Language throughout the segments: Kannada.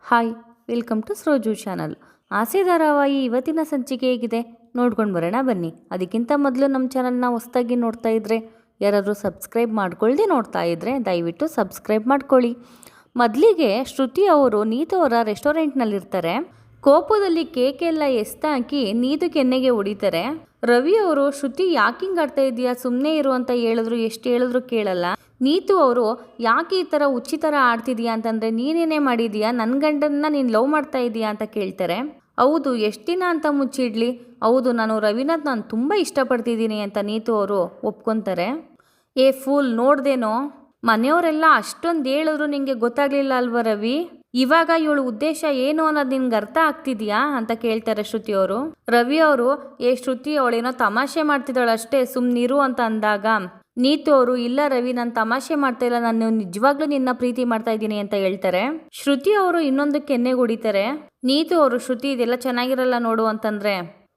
Hi, welcome to Saroju channel. Aase ಧಾರಾವಾಹಿ ಇವತ್ತಿನ ಸಂಚಿಕೆ ಹೇಗಿದೆ ನೋಡ್ಕೊಂಡು ಬರೋಣ ಬನ್ನಿ. ಅದಕ್ಕಿಂತ ಮೊದಲು ನಮ್ಮ ಚಾನಲ್ನ ಹೊಸದಾಗಿ ನೋಡ್ತಾ ಇದ್ದರೆ ಯಾರಾದರೂ ಸಬ್ಸ್ಕ್ರೈಬ್ ಮಾಡ್ಕೊಳ್ದೆ ನೋಡ್ತಾ ಇದ್ದರೆ ದಯವಿಟ್ಟು ಸಬ್ಸ್ಕ್ರೈಬ್ ಮಾಡ್ಕೊಳ್ಳಿ. ಮೊದಲಿಗೆ ಶ್ರುತಿ ಅವರು ನೀತು ಅವರ ರೆಸ್ಟೋರೆಂಟ್ನಲ್ಲಿರ್ತಾರೆ. ಕೋಪದಲ್ಲಿ ಕೇಕ್ ಎಲ್ಲ ಎಸ್ತಾಕಿ ನೀತು ಕೆನ್ನೆಗೆ ಹೊಡಿತಾರೆ. ರವಿ ಅವರು ಶ್ರುತಿ ಯಾಕಿಂಗ್ ಆಡ್ತಾ ಇದೆಯಾ, ಸುಮ್ಮನೆ ಇರು ಅಂತ ಹೇಳಿದ್ರು, ಎಷ್ಟು ಹೇಳಿದ್ರು ಕೇಳಲ್ಲ. ನೀತು ಅವರು ಯಾಕೆ ಈ ಥರ ಹುಚ್ಚಿ ಥರ ಆಡ್ತಿದ್ಯಾ ಅಂತಂದರೆ ನೀನೇನೇ ಮಾಡಿದ್ಯಾ, ನನ್ನ ಗಂಡನ್ನ ನೀನು ಲವ್ ಮಾಡ್ತಾ ಇದೀಯಾ ಅಂತ ಕೇಳ್ತಾರೆ. ಹೌದು, ಎಷ್ಟು ದಿನ ಅಂತ ಮುಚ್ಚಿಡ್ಲಿ, ಹೌದು ನಾನು ರವಿನಾಥ್ ನಾನು ತುಂಬ ಇಷ್ಟಪಡ್ತಿದ್ದೀನಿ ಅಂತ ನೀತು ಅವರು ಒಪ್ಕೊತಾರೆ. ಏ ಫೂಲ್, ನೋಡ್ದೇನೋ ಮನೆಯವರೆಲ್ಲ ಅಷ್ಟೊಂದು ಹೇಳಿದ್ರು ನಿಂಗೆ ಗೊತ್ತಾಗ್ಲಿಲ್ಲ ಅಲ್ವಾ ರವಿ, ಇವಾಗ ಇವಳು ಉದ್ದೇಶ ಏನು ಅನ್ನೋದು ನಿನ್ಗೆ ಅರ್ಥ ಆಗ್ತಿದ್ಯಾ ಅಂತ ಕೇಳ್ತಾರೆ ಶ್ರುತಿ ಅವರು. ರವಿ ಅವರು ಶ್ರುತಿ ಅವಳೇನೋ ತಮಾಷೆ ಮಾಡ್ತಿದ್ದಾಳು ಅಷ್ಟೇ, ಸುಮ್ಮನಿರು ಅಂತ ಅಂದಾಗ ನೀತು ಅವರು ಇಲ್ಲ ರವಿ, ನಾನು ತಮಾಷೆ ಮಾಡ್ತಾ ಇಲ್ಲ, ನಾನು ನಿಜವಾಗ್ಲೂ ನಿನ್ನ ಪ್ರೀತಿ ಮಾಡ್ತಾ ಇದ್ದೀನಿ ಅಂತ ಹೇಳ್ತಾರೆ. ಶ್ರುತಿ ಅವರು ಇನ್ನೊಂದು ಕೆನ್ನೆಗೆ ಹೊಡಿತಾರೆ. ನೀತು ಅವರು ಶ್ರುತಿ ಇದೆಲ್ಲ ಚೆನ್ನಾಗಿರಲ್ಲ ನೋಡು ಅಂತಂದ್ರೆ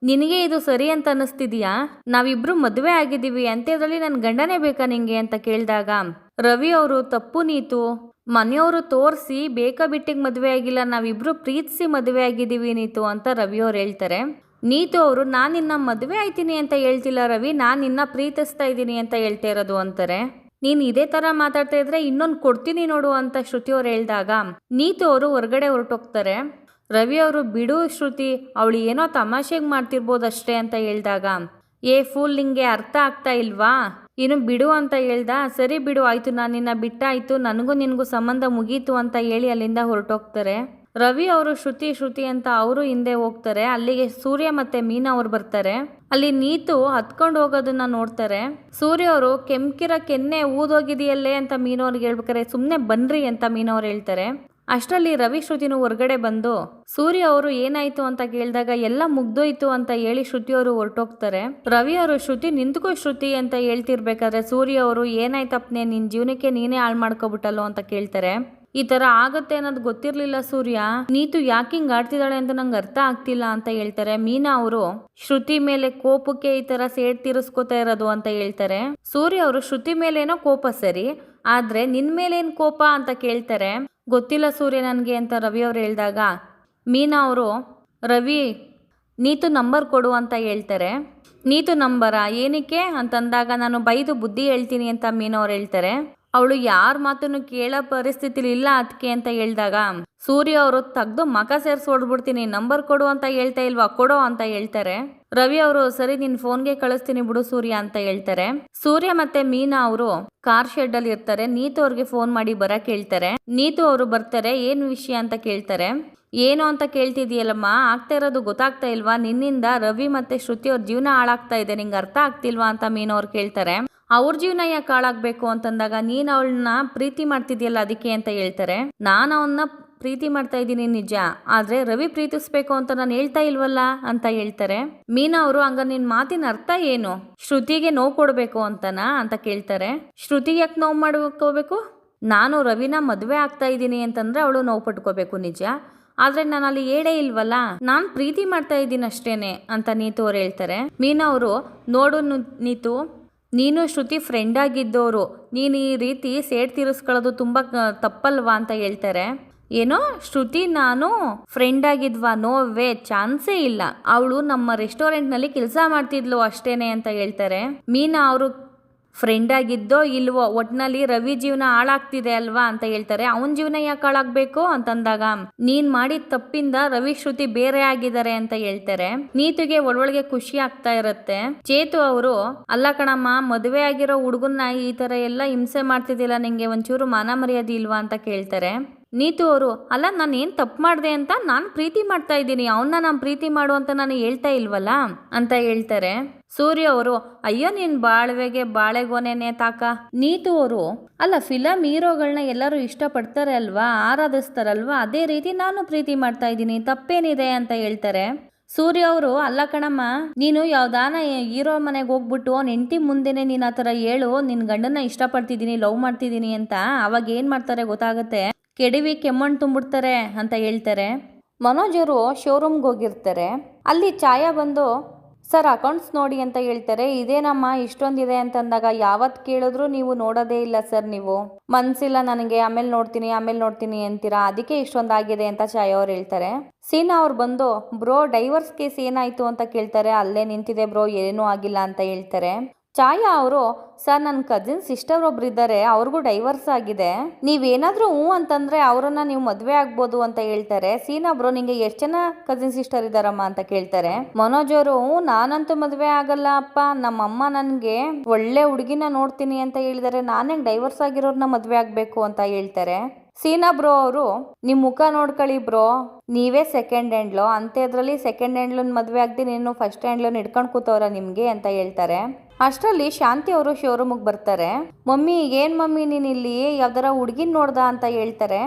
ನಿನಗೆ ಇದು ಸರಿ ಅಂತ ಅನ್ನಿಸ್ತಿದ್ಯಾ, ನಾವಿಬ್ರು ಮದುವೆ ಆಗಿದ್ದೀವಿ ಅಂತ್ಯದಲ್ಲಿ ನನ್ನ ಗಂಡನೇ ಬೇಕಾ ನಿಂಗೆ ಅಂತ ಕೇಳಿದಾಗ ರವಿ ಅವರು ತಪ್ಪು ನೀತು, ಮನೆಯವರು ತೋರಿಸಿ ಬೇಕಾ ಬಿಟ್ಟಿಗೆ ಮದುವೆ ಆಗಿಲ್ಲ, ನಾವಿಬ್ರು ಪ್ರೀತಿಸಿ ಮದುವೆ ಆಗಿದ್ದೀವಿ ನೀತು ಅಂತ ರವಿ ಅವ್ರು ಹೇಳ್ತಾರೆ. ನೀತು ಅವರು ನಾನು ನಿನ್ನ ಮದುವೆ ಆಯ್ತೀನಿ ಅಂತ ಹೇಳ್ತಿಲ್ಲ ರವಿ, ನಾನು ನಿನ್ನ ಪ್ರೀತಿಸ್ತಾ ಇದ್ದೀನಿ ಅಂತ ಹೇಳ್ತಾ ಇರೋದು ಅಂತಾರೆ. ನೀನು ಇದೇ ಥರ ಮಾತಾಡ್ತಾ ಇದ್ರೆ ಇನ್ನೊಂದು ಕೊಡ್ತೀನಿ ನೋಡು ಅಂತ ಶ್ರುತಿ ಅವ್ರು ಹೇಳಿದಾಗ ನೀತು ಅವರು ಹೊರಗಡೆ ಹೊರಟೋಗ್ತಾರೆ. ರವಿ ಅವರು ಬಿಡು ಶ್ರುತಿ, ಅವಳು ಏನೋ ತಮಾಷೆಗೆ ಮಾಡ್ತಿರ್ಬೋದು ಅಷ್ಟೇ ಅಂತ ಹೇಳಿದಾಗ ಫೂಲ್ ನಿಂಗೆ ಅರ್ಥ ಆಗ್ತಾ ಇಲ್ವಾ, ಇನ್ನು ಬಿಡು ಅಂತ ಹೇಳ್ದ. ಸರಿ ಬಿಡು ಆಯಿತು, ನಾನು ನಿನ್ನ ಬಿಟ್ಟಾಯಿತು, ನನಗೂ ನಿನಗೂ ಸಂಬಂಧ ಮುಗೀತು ಅಂತ ಹೇಳಿ ಅಲ್ಲಿಂದ ಹೊರಟೋಗ್ತಾರೆ. ರವಿ ಅವರು ಶ್ರುತಿ ಅಂತ ಅವರು ಹಿಂದೆ ಹೋಗ್ತಾರೆ. ಅಲ್ಲಿಗೆ ಸೂರ್ಯ ಮತ್ತೆ ಮೀನಾ ಅವ್ರು ಬರ್ತಾರೆ. ಅಲ್ಲಿ ನೀತು ಹತ್ಕೊಂಡು ಹೋಗೋದನ್ನ ನೋಡ್ತಾರೆ. ಸೂರ್ಯ ಅವರು ಕೆಂಕಿರ ಕೆನ್ನೆ ಊದೋಗಿದೆಯಲ್ಲೇ ಅಂತ ಮೀನವ್ರಿಗೆ ಹೇಳ್ಬೇಕಾರೆ ಸುಮ್ಮನೆ ಬನ್ರಿ ಅಂತ ಮೀನವ್ರು ಹೇಳ್ತಾರೆ. ಅಷ್ಟರಲ್ಲಿ ರವಿ ಶ್ರುತಿನೂ ಹೊರಗಡೆ ಬಂದು ಸೂರ್ಯ ಅವರು ಏನಾಯ್ತು ಅಂತ ಕೇಳಿದಾಗ ಎಲ್ಲ ಮುಗ್ದೋಯ್ತು ಅಂತ ಹೇಳಿ ಶ್ರುತಿ ಅವರು ಹೊರಟೋಗ್ತಾರೆ. ರವಿ ಅವರು ಶ್ರುತಿ ನಿಂತ್ಕೋ ಶ್ರುತಿ ಅಂತ ಹೇಳ್ತಿರ್ಬೇಕಾದ್ರೆ ಸೂರ್ಯ ಅವರು ಏನಾಯ್ತಪ್ಪನೆ, ನಿನ್ನ ಜೀವನಕ್ಕೆ ನೀನೇ ಹಾಳು ಮಾಡ್ಕೊಬಿಟ್ಟಲ್ಲೋ ಅಂತ ಕೇಳ್ತಾರೆ. ಈ ಥರ ಆಗತ್ತೆ ಅನ್ನೋದು ಗೊತ್ತಿರಲಿಲ್ಲ ಸೂರ್ಯ, ನೀತು ಯಾಕಿಂಗ್ ಆಡ್ತಿದ್ದಾಳೆ ಅಂತ ನಂಗೆ ಅರ್ಥ ಆಗ್ತಿಲ್ಲ ಅಂತ ಹೇಳ್ತಾರೆ. ಮೀನಾ ಅವರು ಶ್ರುತಿ ಮೇಲೆ ಕೋಪಕ್ಕೆ ಈ ಥರ ಸೇಡ್ ತೀರಿಸ್ಕೋತಾ ಇರೋದು ಅಂತ ಹೇಳ್ತಾರೆ. ಸೂರ್ಯ ಅವರು ಶ್ರುತಿ ಮೇಲೇನೋ ಕೋಪ ಸರಿ, ಆದರೆ ನಿನ್ನ ಮೇಲೇನು ಕೋಪ ಅಂತ ಕೇಳ್ತಾರೆ. ಗೊತ್ತಿಲ್ಲ ಸೂರ್ಯ ನನಗೆ ಅಂತ ರವಿ ಅವ್ರು ಹೇಳಿದಾಗ ಮೀನಾ ಅವರು ರವಿ ನೀತು ನಂಬರ್ ಕೊಡು ಅಂತ ಹೇಳ್ತಾರೆ. ನೀತು ನಂಬರಾ ಏನಕ್ಕೆ ಅಂತಂದಾಗ ನಾನು ಬೈದು ಬುದ್ಧಿ ಹೇಳ್ತೀನಿ ಅಂತ ಮೀನಾ ಅವ್ರು ಹೇಳ್ತಾರೆ. ಅವಳು ಯಾರ ಮಾತನ್ನು ಕೇಳೋ ಪರಿಸ್ಥಿತಿಲಿ ಇಲ್ಲ ಅದಕ್ಕೆ ಅಂತ ಹೇಳಿದಾಗ ಸೂರ್ಯ ಅವರು ತೆಗ್ದು ಮಕ ಸೇರಿಸಿ ಹೊಡ್ಬಿಡ್ತೀನಿ, ನಂಬರ್ ಕೊಡು ಅಂತ ಹೇಳ್ತಾ ಇಲ್ವಾ, ಕೊಡೋ ಅಂತ ಹೇಳ್ತಾರೆ. ರವಿ ಅವರು ಸರಿ ನಿನ್ ಫೋನ್ಗೆ ಕಳಿಸ್ತೀನಿ ಬಿಡು ಸೂರ್ಯ ಅಂತ ಹೇಳ್ತಾರೆ. ಸೂರ್ಯ ಮತ್ತೆ ಮೀನಾ ಅವರು ಕಾರ್ ಶೆಡ್ ಅಲ್ಲಿ ಇರ್ತಾರೆ. ನೀತು ಅವ್ರಿಗೆ ಫೋನ್ ಮಾಡಿ ಬರಕ್ ಹೇಳ್ತಾರೆ. ನೀತು ಅವರು ಬರ್ತಾರೆ. ಏನು ವಿಷಯ ಅಂತ ಕೇಳ್ತಾರೆ. ಏನು ಅಂತ ಕೇಳ್ತಿದ್ಯಲ್ಲಮ್ಮ, ಆಗ್ತಾ ಇರೋದು ಗೊತ್ತಾಗ್ತಾ ಇಲ್ವಾ, ನಿನ್ನಿಂದ ರವಿ ಮತ್ತೆ ಶ್ರುತಿ ಅವ್ರ ಜೀವನ ಹಾಳಾಗ್ತಾ ಇದೆ, ನಿಂಗೆ ಅರ್ಥ ಆಗ್ತಿಲ್ವಾ ಅಂತ ಮೀನಾ ಅವ್ರು ಕೇಳ್ತಾರೆ. ಅವ್ರ ಜೀವನ ಯಾಕೆ ಹಾಳಾಗಬೇಕು ಅಂತಂದಾಗ ನೀನು ಅವಳನ್ನ ಪ್ರೀತಿ ಮಾಡ್ತಿದ್ಯಲ್ಲ ಅದಕ್ಕೆ ಅಂತ ಹೇಳ್ತಾರೆ. ನಾನು ಅವನ್ನ ಪ್ರೀತಿ ಮಾಡ್ತಾ ಇದ್ದೀನಿ ನಿಜ, ಆದ್ರೆ ರವಿ ಪ್ರೀತಿಸ್ಬೇಕು ಅಂತ ನಾನು ಹೇಳ್ತಾ ಇಲ್ವಲ್ಲ ಅಂತ ಹೇಳ್ತಾರೆ. ಮೀನಾ ಅವರು ಹಂಗ ನಿನ್ ಮಾತಿನ ಅರ್ಥ ಏನು, ಶ್ರುತಿಗೆ ನೋವು ಕೊಡ್ಬೇಕು ಅಂತನಾ ಅಂತ ಕೇಳ್ತಾರೆ. ಶ್ರುತಿಗೆ ಯಾಕೆ ನೋವು ಮಾಡ್ಕೋಬೇಕು, ನಾನು ರವಿನ ಮದುವೆ ಆಗ್ತಾ ಇದ್ದೀನಿ ಅಂತಂದ್ರೆ ಅವಳು ನೋವು ಪಟ್ಕೋಬೇಕು ನಿಜ, ಆದ್ರೆ ನಾನು ಅಲ್ಲಿ ಹೇಳೇ ಇಲ್ವಲ್ಲ, ನಾನ್ ಪ್ರೀತಿ ಮಾಡ್ತಾ ಇದ್ದೀನಿ ಅಷ್ಟೇನೆ ಅಂತ ನೀತು ಅವ್ರು ಹೇಳ್ತಾರೆ. ಮೀನಾ ಅವರು ನೋಡು ನೀತು, ನೀನು ಶ್ರುತಿ ಫ್ರೆಂಡ್ ಆಗಿದ್ದವರು, ನೀನು ಈ ರೀತಿ ಸೇಡ್ ತೀರಿಸ್ಕೊಳ್ಳೋದು ತುಂಬ ತಪ್ಪಲ್ವಾ ಅಂತ ಹೇಳ್ತಾರೆ. ಏನೋ ಶ್ರುತಿ ನಾನು ಫ್ರೆಂಡ್ ಆಗಿದ್ವಾ, ನೋ ವೇ, ಚಾನ್ಸೇ ಇಲ್ಲ, ಅವಳು ನಮ್ಮ ರೆಸ್ಟೋರೆಂಟ್ನಲ್ಲಿ ಕೆಲಸ ಮಾಡ್ತಿದ್ಲು ಅಷ್ಟೇನೆ ಅಂತ ಹೇಳ್ತಾರೆ. ಮೀನಾ ಅವರು ಫ್ರೆಂಡ್ ಆಗಿದ್ದೋ ಇಲ್ವೋ ಒಟ್ನಲ್ಲಿ ರವಿ ಜೀವನ ಹಾಳಾಗ್ತಿದೆ ಅಲ್ವಾ ಅಂತ ಹೇಳ್ತಾರೆ. ಅವನ ಜೀವನ ಯಾಕೆ ಹಾಳಾಗ್ಬೇಕು ಅಂತಂದಾಗ ನೀನ್ ಮಾಡಿದ ತಪ್ಪಿಂದ ರವಿ ಶ್ರುತಿ ಬೇರೆ ಆಗಿದ್ದಾರೆ ಅಂತ ಹೇಳ್ತಾರೆ. ನೀತಿಗೆ ಒಳೊಳಗೆ ಖುಷಿ ಆಗ್ತಾ ಇರುತ್ತೆ. ಚೇತು ಅವರು ಅಲ್ಲ ಕಣಮ್ಮ, ಮದುವೆ ಆಗಿರೋ ಹುಡುಗನ್ನ ಈ ತರ ಎಲ್ಲ ಹಿಂಸೆ ಮಾಡ್ತಿದ್ದಿಲ್ಲ, ನಿಂಗೆ ಒಂಚೂರು ಮಾನ ಮರ್ಯಾದೆ ಇಲ್ವಾ ಅಂತ ಕೇಳ್ತಾರೆ. ನೀತು ಅವರು ಅಲ್ಲ ನಾನು ಏನ್ ತಪ್ಪು ಮಾಡಿದೆ ಅಂತ ನಾನು ಪ್ರೀತಿ ಮಾಡ್ತಾ ಇದ್ದೀನಿ, ಅವನ್ನ ನಾನು ಪ್ರೀತಿ ಮಾಡು ಅಂತ ನಾನು ಹೇಳ್ತಾ ಇಲ್ವಲ್ಲ ಅಂತ ಹೇಳ್ತಾರೆ. ಸೂರ್ಯ ಅವರು ಅಯ್ಯೋ ನಿನ್ ಬಾಳ್ವೆಗೆ ಬಾಳೆಗೊನೆನೆ ತಾಕ. ನೀತು ಅವರು ಅಲ್ಲ ಫಿಲಂ ಹೀರೋಗಳನ್ನ ಎಲ್ಲರೂ ಇಷ್ಟಪಡ್ತಾರೆ ಅಲ್ವಾ, ಆರಾಧಿಸ್ತಾರಲ್ವಾ, ಅದೇ ರೀತಿ ನಾನು ಪ್ರೀತಿ ಮಾಡ್ತಾ ಇದ್ದೀನಿ, ತಪ್ಪೇನಿದೆ ಅಂತ ಹೇಳ್ತಾರೆ. ಸೂರ್ಯ ಅವರು ಅಲ್ಲ ಕಣಮ್ಮ, ನೀನು ಯಾವ್ದಾನ ಹೀರೋ ಮನೆಗೆ ಹೋಗ್ಬಿಟ್ಟು ಅವ್ನ ಹೆಂಡತಿ ಮುಂದೆನೆ ನೀನು ಆ ಥರ ಹೇಳು ನಿನ್ ಗಂಡನ ಇಷ್ಟಪಡ್ತಿದ್ದೀನಿ, ಲವ್ ಮಾಡ್ತಿದ್ದೀನಿ ಅಂತ, ಅವಾಗ ಏನ್ ಮಾಡ್ತಾರೆ ಗೊತ್ತಾಗುತ್ತೆ, ಕೆಡವಿ ಕೆಮ್ಮಣ್ಣು ತುಂಬಿಡ್ತಾರೆ ಅಂತ ಹೇಳ್ತಾರೆ. ಮನೋಜ್ ಅವರು ಶೋರೂಮ್ಗೆ ಹೋಗಿರ್ತಾರೆ. ಅಲ್ಲಿ ಛಾಯಾ ಬಂದು ಸರ್ ಅಕೌಂಟ್ಸ್ ನೋಡಿ ಅಂತ ಹೇಳ್ತಾರೆ. ಇದೇನಮ್ಮ ಇಷ್ಟೊಂದಿದೆ ಅಂತಂದಾಗ ಯಾವತ್ತು ಕೇಳಿದ್ರು ನೀವು ನೋಡೋದೇ ಇಲ್ಲ ಸರ್, ನೀವು ಮನ್ಸಿಲ್ಲ ನನಗೆ, ಆಮೇಲೆ ನೋಡ್ತೀನಿ ಅಂತೀರಾ, ಅದಕ್ಕೆ ಇಷ್ಟೊಂದಾಗಿದೆ ಅಂತ ಛಾಯಾ ಅವ್ರು ಹೇಳ್ತಾರೆ. ಸೀನಾ ಅವ್ರು ಬಂದು ಬ್ರೋ ಡೈವರ್ಸ್ ಕೇಸ್ ಏನಾಯ್ತು ಅಂತ ಕೇಳ್ತಾರೆ. ಅಲ್ಲೇ ನಿಂತಿದೆ ಬ್ರೋ, ಏನೂ ಆಗಿಲ್ಲ ಅಂತ ಹೇಳ್ತಾರೆ. ಛಾಯಾ ಅವರು ಸರ್ ನನ್ನ ಕಸಿನ್ ಸಿಸ್ಟರ್ ಒಬ್ರು ಇದ್ದಾರೆ, ಅವ್ರಿಗೂ ಡೈವರ್ಸ್ ಆಗಿದೆ, ನೀವೇನಾದ್ರೂ ಹ್ಞೂ ಅಂತಂದ್ರೆ ಅವರನ್ನ ನೀವು ಮದುವೆ ಆಗ್ಬೋದು ಅಂತ ಹೇಳ್ತಾರೆ. ಸೀನಾ ಬ್ರೋ ನಿಂಗೆ ಎಷ್ಟು ಜನ ಕಸಿನ್ ಸಿಸ್ಟರ್ ಇದ್ದಾರಮ್ಮ ಅಂತ ಕೇಳ್ತಾರೆ. ಮನೋಜ್ ಅವರು ನಾನಂತೂ ಮದುವೆ ಆಗಲ್ಲ ಅಪ್ಪ, ನಮ್ಮಮ್ಮ ನನ್ಗೆ ಒಳ್ಳೆ ಹುಡುಗಿನ ನೋಡ್ತೀನಿ ಅಂತ ಹೇಳಿದಾರೆ, ನಾನೇ ಡೈವರ್ಸ್ ಆಗಿರೋರ್ನ ಮದುವೆ ಆಗ್ಬೇಕು ಅಂತ ಹೇಳ್ತಾರೆ. ಸೀನಾ ಬ್ರೋ ಅವರು ನಿಮ್ ಮುಖ ನೋಡ್ಕೊಳ್ಳಿ ಬ್ರೋ, ನೀವೇ ಸೆಕೆಂಡ್ ಹ್ಯಾಂಡ್ಲು ಅಂಥದ್ರಲ್ಲಿ ಸೆಕೆಂಡ್ ಹ್ಯಾಂಡ್ಲನ್ ಮದುವೆ ಆಗದೆ ನೀನು ಫಸ್ಟ್ ಹ್ಯಾಂಡ್ಲನ್ ಹಿಡ್ಕೊಂಡು ಕೂತವ್ರ ನಿಮ್ಗೆ ಅಂತ ಹೇಳ್ತಾರೆ. ಅಷ್ಟರಲ್ಲಿ ಶಾಂತಿ ಅವರು ಶೋರೂಮಿಗೆ ಬರ್ತಾರೆ. ಮಮ್ಮಿ ಏನ್ ಮಮ್ಮಿ ನೀನ್ ಇಲ್ಲಿ ಯಾವ್ದಾರ ಹುಡ್ಗಿನ್ ನೋಡ್ದ ಅಂತ ಹೇಳ್ತಾರೆ.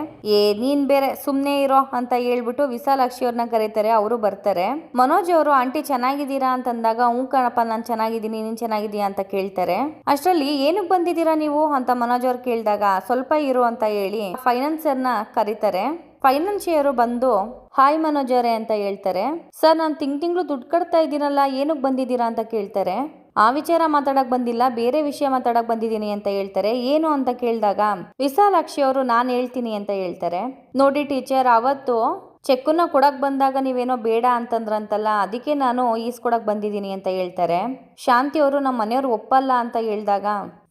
ನೀನ್ ಬೇರೆ ಸುಮ್ನೆ ಇರೋ ಅಂತ ಹೇಳ್ಬಿಟ್ಟು ವಿಶಾಲಾಕ್ಷಿ ಅವ್ರನ್ನ ಕರೀತಾರೆ. ಅವರು ಬರ್ತಾರೆ. ಮನೋಜ್ ಅವರು ಆಂಟಿ ಚೆನ್ನಾಗಿದ್ದೀರಾ ಅಂತಂದಾಗ ಹ್ಞೂ ಕಣಪ್ಪ ನಾನ್ ಚೆನ್ನಾಗಿದ್ದೀನಿ, ನೀನ್ ಚೆನ್ನಾಗಿದೀಯಾ ಅಂತ ಕೇಳ್ತಾರೆ. ಅಷ್ಟರಲ್ಲಿ ಏನಕ್ಕೆ ಬಂದಿದ್ದೀರಾ ನೀವು ಅಂತ ಮನೋಜ್ ಅವ್ರು ಕೇಳಿದಾಗ ಸ್ವಲ್ಪ ಇರು ಅಂತ ಹೇಳಿ ಫೈನಾನ್ಸರ್ನ ಕರೀತಾರೆ. ಫೈನಾನ್ಸಿಯರು ಬಂದು ಹಾಯ್ ಮನೋಜ್ ಅವರೇ ಅಂತ ಹೇಳ್ತಾರೆ. ಸರ್ ನಾನು ತಿಂಗಳು ದುಡ್ಡು ಕಟ್ತಾ ಇದ್ದೀನಲ್ಲ, ಏನಕ್ಕೆ ಬಂದಿದ್ದೀರಾ ಅಂತ ಕೇಳ್ತಾರೆ. ಆ ವಿಚಾರ ಮಾತಾಡಕ್ ಬಂದಿಲ್ಲ, ಬೇರೆ ವಿಷಯ ಮಾತಾಡಕ್ ಬಂದಿದ್ದೀನಿ ಅಂತ ಹೇಳ್ತಾರೆ. ಏನು ಅಂತ ಕೇಳಿದಾಗ ವಿಶಾಲಾಕ್ಷಿ ಅವರು ನಾನು ಹೇಳ್ತೀನಿ ಅಂತ ಹೇಳ್ತಾರೆ. ನೋಡಿ ಟೀಚರ್, ಅವತ್ತು ಚೆಕ್ಕನ್ನ ಕೊಡಕ್ ಬಂದಾಗ ನೀವೇನೋ ಬೇಡ ಅಂತಂದ್ರಂತಲ್ಲ, ಅದಕ್ಕೆ ನಾನು ಈಸ್ಕೊಡಕ್ ಬಂದಿದ್ದೀನಿ ಅಂತ ಹೇಳ್ತಾರೆ. ಶಾಂತಿ ಅವರು ನಮ್ಮ ಮನೆಯವ್ರು ಒಪ್ಪಲ್ಲ ಅಂತ ಹೇಳಿದಾಗ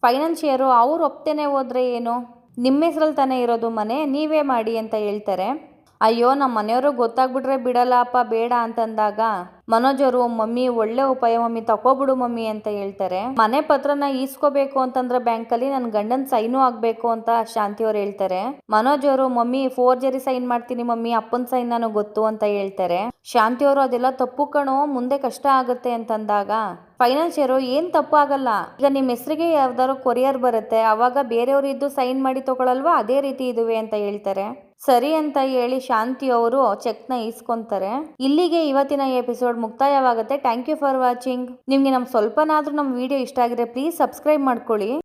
ಫೈನಾನ್ಸಿಯರು ಅವ್ರು ಒಪ್ತೇನೆ ಹೋದ್ರೆ ಏನು, ನಿಮ್ಮ ಹೆಸರಲ್ಲಿ ತಾನೇ ಇರೋದು ಮನೆ, ನೀವೇ ಮಾಡಿ ಅಂತ ಹೇಳ್ತಾರೆ. ಅಯ್ಯೋ ನಮ್ಮ ಮನೆಯವರು ಗೊತ್ತಾಗ್ಬಿಟ್ರೆ ಬಿಡಲ್ಲ ಅಪ್ಪ, ಬೇಡ ಅಂತಂದಾಗ ಮನೋಜ್ ಅವರು ಮಮ್ಮಿ ಒಳ್ಳೆ ಉಪಾಯ ಮಮ್ಮಿ, ತಗೋಬಿಡು ಮಮ್ಮಿ ಅಂತ ಹೇಳ್ತಾರೆ. ಮನೆ ಪತ್ರನ ಈಸ್ಕೋಬೇಕು ಅಂತಂದ್ರೆ ಬ್ಯಾಂಕಲ್ಲಿ ನನ್ನ ಗಂಡನ್ ಸೈನು ಆಗ್ಬೇಕು ಅಂತ ಶಾಂತಿ ಅವ್ರು ಹೇಳ್ತಾರೆ. ಮನೋಜ್ ಅವರು ಮಮ್ಮಿ ಫೋರ್ಜರಿ ಸೈನ್ ಮಾಡ್ತೀನಿ ಮಮ್ಮಿ, ಅಪ್ಪನ್ ಸೈನ್ ನನಗೆ ಗೊತ್ತು ಅಂತ ಹೇಳ್ತಾರೆ. ಶಾಂತಿ ಅವರು ಅದೆಲ್ಲ ತಪ್ಪು ಕಣೋ, ಮುಂದೆ ಕಷ್ಟ ಆಗುತ್ತೆ ಅಂತಂದಾಗ ಫೈನಾನ್ಸಿಯರು ಏನ್ ತಪ್ಪು ಆಗಲ್ಲ, ಈಗ ನಿಮ್ಮ ಹೆಸರಿಗೆ ಯಾವ್ದಾದ್ರು ಕೊರಿಯರ್ ಬರುತ್ತೆ, ಅವಾಗ ಬೇರೆಯವರು ಇದ್ದು ಸೈನ್ ಮಾಡಿ ತಗೊಳಲ್ವಾ, ಅದೇ ರೀತಿ ಇದುವೆ ಅಂತ ಹೇಳ್ತಾರೆ. ಸರಿ ಅಂತ ಹೇಳಿ ಶಾಂತಿ ಅವರು ಚೆಕ್ನ ಈಸ್ಕೊಂತಾರೆ. ಇಲ್ಲಿಗೆ ಇವತ್ತಿನ ಎಪಿಸೋಡ್ ಮುಕ್ತಾಯವಾಗುತ್ತೆ. Thank you for watching. ನಿಮ್ಗೆ ನಮ್ ಸ್ವಲ್ಪನಾದ್ರೂ ನಮ್ಮ ವಿಡಿಯೋ ಇಷ್ಟ ಆಗಿದ್ರೆ ಪ್ಲೀಸ್ ಸಬ್ಸ್ಕ್ರೈಬ್ ಮಾಡ್ಕೊಳ್ಳಿ.